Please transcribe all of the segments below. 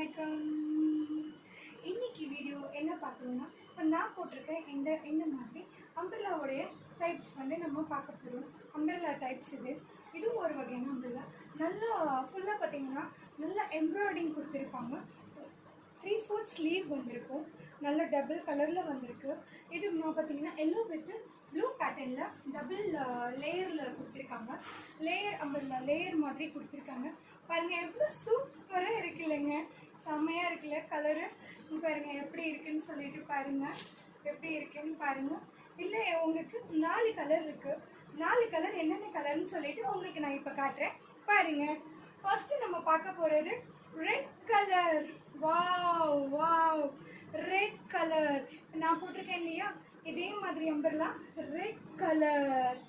வணக்கம். இன்னைக்கு வீடியோ என்ன பார்க்கணும்னா, இப்போ நான் போட்டிருக்கேன் இந்த மாதிரி அம்பர்லாவுடைய டைப்ஸ் நம்ம பார்க்க போகிறோம். அம்பர்லா டைப்ஸ் இதுவும் ஒரு வகையான அம்பர்லா. நல்லா ஃபுல்லாக பார்த்தீங்கன்னா நல்லா எம்ப்ராய்டிங் கொடுத்துருப்பாங்க. 3/4 ஸ்லீவ் வந்திருக்கும். நல்ல டபுள் கலரில் வந்திருக்கு. இது பார்த்தீங்கன்னா எல்லோ வித் ப்ளூ பேட்டர்னில் டபுள் லேயரில் கொடுத்துருக்காங்க. லேயர் அம்பர்லா லேயர் மாதிரி கொடுத்துருக்காங்க. பாருங்கள் எவ்வளோ சூப்பராக இருக்கு இல்லைங்க, செம்மையாக இருக்குல்ல கலரு. பாருங்கள் எப்படி இருக்குன்னு சொல்லிட்டு பாருங்கள், எப்படி இருக்குன்னு பாருங்கள். இல்லை உங்களுக்கு 4 கலர் இருக்குது. 4 கலர் என்னென்ன கலர்னு சொல்லிட்டு உங்களுக்கு நான் இப்போ காட்டுறேன் பாருங்கள். ஃபர்ஸ்ட்டு நம்ம பார்க்க போகிறது red colour. Wow wow, red colour நான் போட்டிருக்கேன் இல்லையா, இதே மாதிரி அம்பர்லா ரெட் கலர்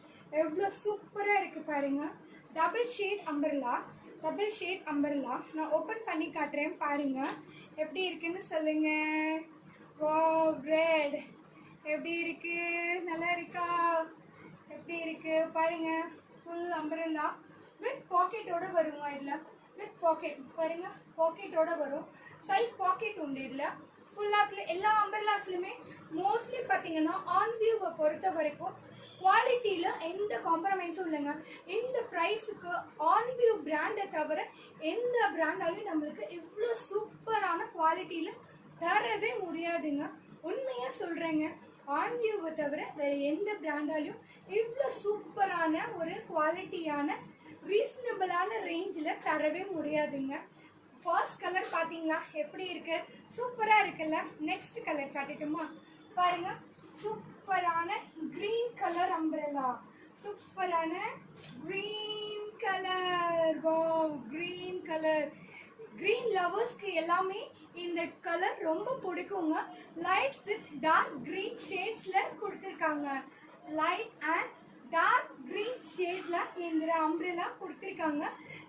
எவ்வளோ சூப்பராக இருக்குது பாருங்கள். டபுள் ஷேட் அம்பர்லா நான் ஓப்பன் பண்ணி காட்டுறேன் பாருங்கள், எப்படி இருக்குன்னு சொல்லுங்கள். வாவ், ரெட் எப்படி இருக்கு, நல்லா இருக்கா, எப்படி இருக்கு பாருங்கள். ஃபுல் அம்பர்லா வித் பாக்கெட்டோட வருங்க. இதில் வித் பாக்கெட் பாருங்க, பாக்கெட்டோட வரும். சைட் பாக்கெட் உண்டு இதில். ஃபுல்லாக எல்லா அம்பர்லாஸ்லையுமே மோஸ்ட்லி பார்த்தீங்கன்னா ஆன் வியூவை பொறுத்த வரைக்கும் குவாலிட்டியில் எந்த காம்ப்ரமைஸும் இல்லைங்க. இந்த ப்ரைஸுக்கு ஆன் வியூ பிராண்டை தவிர எந்த பிராண்டாலையும் நம்மளுக்கு இவ்வளோ சூப்பரான குவாலிட்டியில் தரவே முடியாதுங்க. உண்மையாக சொல்கிறேங்க, ஆன் வியூவை தவிர வேறு எந்த பிராண்டாலையும் இவ்வளோ சூப்பரான ஒரு குவாலிட்டியான ரீசனபிளான ரேஞ்சில் தரவே முடியாதுங்க. ஃபர்ஸ்ட் கலர் பார்த்தீங்களா எப்படி இருக்கு, சூப்பராக இருக்குல்ல. நெக்ஸ்ட் கலர் காட்டட்டுமா பாருங்க. சூப்பரான கிரீன் கலர் அம்பரலா, சூப்பரான green colour. Wow, green colour. Green லவர்ஸ்க்கு எல்லாமே இந்த கலர் ரொம்ப பிடிக்குங்க. லைட் வித் டார்க் கிரீன் ஷேட்ஸில் கொடுத்துருக்காங்க. லைட் அண்ட் டார்க் கிரீன் ஷேட்ல இந்த அம்ப்ரெல்லா கொடுத்துருக்காங்க.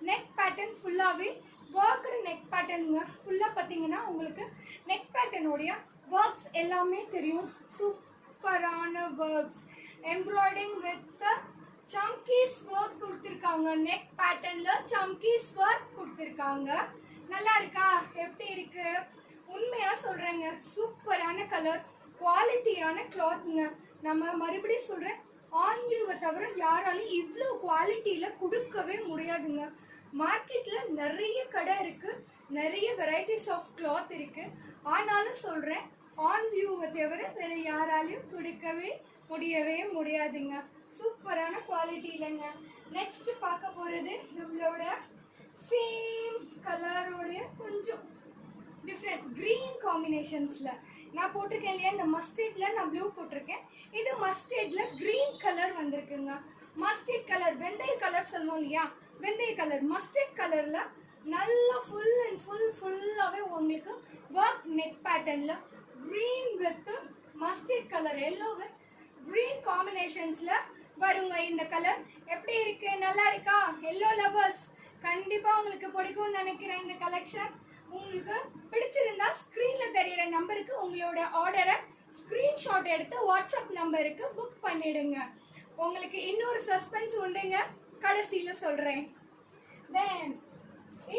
நெக் பேட்டர்ன் ஃபுல்லாகவே ஒர்க்டு நெக் பேட்டர்னுங்க. ஃபுல்லாக பார்த்தீங்கன்னா உங்களுக்கு நெக் பேட்டர்னுடைய ஒர்க்ஸ் எல்லாமே தெரியும். சூப்பரான ஒர்க்ஸ், எம்ப்ராய்டிங் வித் சம்கீஸ் ஒர்க் கொடுத்துருக்காங்க. நெக் பேட்டர்னில் சம்கீஸ் ஒர்க் கொடுத்துருக்காங்க. நல்லா இருக்கா, எப்படி இருக்கு? உண்மையாக சொல்கிறேங்க, சூப்பரான கலர், குவாலிட்டியான கிளாத்துங்க. நம்ம மறுபடியும் சொல்கிறேன், ஆன் வியூவை தவிர யாராலையும் இவ்வளோ குவாலிட்டியில் கொடுக்கவே முடியாதுங்க. மார்க்கெட்டில் நிறைய கடை இருக்குது, நிறைய வெரைட்டிஸ் ஆஃப் கிளாத் இருக்குது. ஆனாலும் சொல்கிறேன், ஆன் வியூவை தவிர வேறு யாராலையும் கொடுக்கவே முடியாதுங்க. சூப்பரான குவாலிட்டி இல்லைங்க. நெக்ஸ்ட் பார்க்க போகிறது நம்மளோட சேம் கலரோடைய கொஞ்சம் டிஃப்ரெண்ட் க்ரீன் காம்பினேஷன்ஸில் நான் போட்டிருக்கேன் இல்லையா. இந்த மஸ்டர்டில் நான் ப்ளூ போட்டிருக்கேன். இது மஸ்டர்டில் க்ரீன் கலர் வந்திருக்குங்க. மஸ்டர்ட் கலர், வெந்தய கலர் சொல்லணும் இல்லையா, வெந்தய கலர். மஸ்டர்ட் கலரில் நல்லா ஃபுல்லாகவே உங்களுக்கு ஒர்க் நெக் பேட்டர்னில் green with mustard colour, yellow with green காம்பினேஷன்ஸில் வருங்க. இந்த கலர் எப்படி இருக்கு, நல்லா இருக்கா? எல்லோ லவர்ஸ் கண்டிப்பாக உங்களுக்கு பிடிக்கும்னு நினைக்கிறேன். இந்த கலெக்ஷன் உங்களுக்கு பிடிச்சிருந்தா ஸ்க்ரீனில் தெரியிற நம்பருக்கு உங்களோட ஆர்டரை ஸ்க்ரீன்ஷாட் எடுத்து வாட்ஸ்அப் நம்பருக்கு புக் பண்ணிடுங்க. உங்களுக்கு இன்னொரு சஸ்பென்ஸ் உண்டுங்க, கடைசியில் சொல்கிறேன். தென்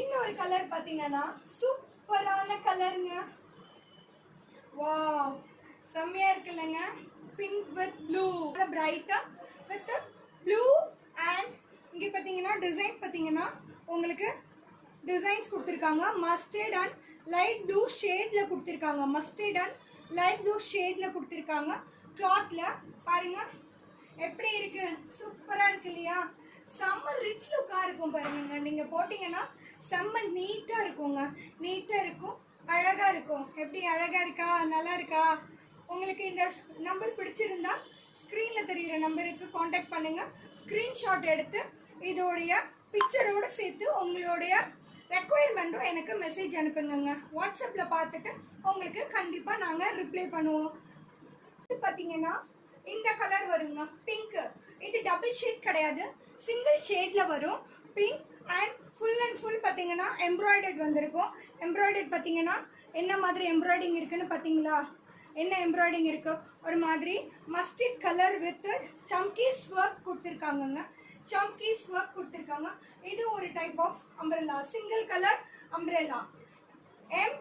இன்னொரு கலர் பார்த்தீங்கன்னா சூப்பரான கலருங்க. வாவ், செம்மையாக இருக்குல்லங்க. பிங்க் வித் ப்ளூ, பிரைட்டாக வித் ப்ளூ. அண்ட் இங்கே பார்த்தீங்கன்னா டிசைன் பார்த்தீங்கன்னா உங்களுக்கு டிசைன்ஸ் கொடுத்துருக்காங்க. மஸ்டர்ட் அண்ட் லைட் ப்ளூ ஷேடில் கொடுத்துருக்காங்க. மஸ்டர்ட் அண்ட் லைட் ப்ளூ ஷேடில் கொடுத்துருக்காங்க. கிளாத்தில் பாருங்க எப்படி இருக்கு, சூப்பராக இருக்கு இல்லையா? செம்ம ரிச் லுக்காக இருக்கும் பாருங்க. நீங்கள் போட்டிங்கன்னா செம்ம நீட்டாக இருக்குங்க, நீட்டாக இருக்கும், அழகாக இருக்கும். எப்படி அழகாக இருக்கா, நல்லா இருக்கா? உங்களுக்கு இந்த நம்பர் பிடிச்சிருந்தா ஸ்க்ரீனில் தெரிகிற நம்பருக்கு காண்டாக்ட் பண்ணுங்கள். ஸ்க்ரீன்ஷாட் எடுத்து இதோடைய பிக்சரோடு சேர்த்து உங்களுடைய ரெக்குயர்மெண்ட்டும் எனக்கு மெசேஜ் அனுப்புங்க. வாட்ஸ்அப்பில் பார்த்துட்டு உங்களுக்கு கண்டிப்பாக நாங்கள் ரிப்ளை பண்ணுவோம். பார்த்தீங்கன்னா இந்த கலர் வருங்க, பிங்க்கு. இது டபுள் ஷேட் கிடையாது, சிங்கிள் ஷேடில் வரும். பிங்க் அண்ட் ஃபுல் பார்த்தீங்கன்னா எம்ப்ராய்டர்ட் வந்திருக்கும். எம்ப்ராய்டர்ட் பார்த்தீங்கன்னா என்ன மாதிரி எம்ப்ராய்டிங் இருக்குன்னு பார்த்தீங்களா? என்ன எம்ப்ராய்டிங் இருக்கு, ஒரு மாதிரி மஸ்டர்ட் கலர் வித் சம்கீஸ் ஒர்க் கொடுத்துருக்காங்கங்க. சம்கீஸ் ஒர்க் கொடுத்துருக்காங்க. இது ஒரு type of umbrella, single colour umbrella. M